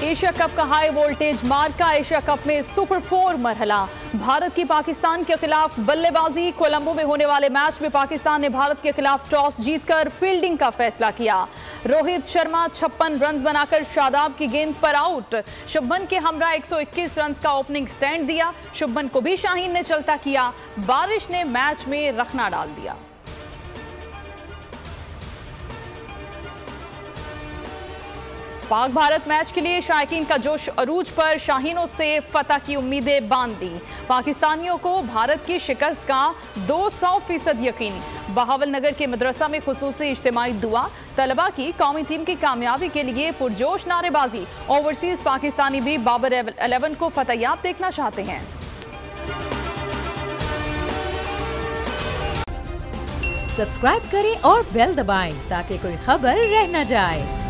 Asia cup का high voltage मार्का। Asia cup में super 4 मरहला। Bharat की पाकिस्तान के खिलाफ बल्लेबाजी। कोलंबो में होने वाले मैच में पाकिस्तान ने भारत के खिलाफ टॉस जीतकर फील्डिंग का फैसला किया। रोहित शर्मा 56 रन बनाकर शादाब की गेंद पर आउट। शुभमन के हमरा 121 रन का ओपनिंग स्टैंड दिया। शुभमन को भी शाहीन ने चलता किया। बारिश ने मैच में रखना डाल दिया। पाक भारत मैच के लिए शायकीन का जोश अरूज पर। शाहीनों से फतह की उम्मीदें बांध दी। पाकिस्तानियों को भारत की शिकस्त का 200% यकीन। बहावलनगर के मदरसा में खुसूसी इज्तिमाई दुआ। तलबा की कौमी टीम की कामयाबी के लिए पुरजोश नारेबाजी। ओवरसीज पाकिस्तानी भी बाबर 11 को फतहयाब देखना चाहते हैं। सब्सक्राइब करें और बेल दबाएं ताकि कोई खबर रह न जाए।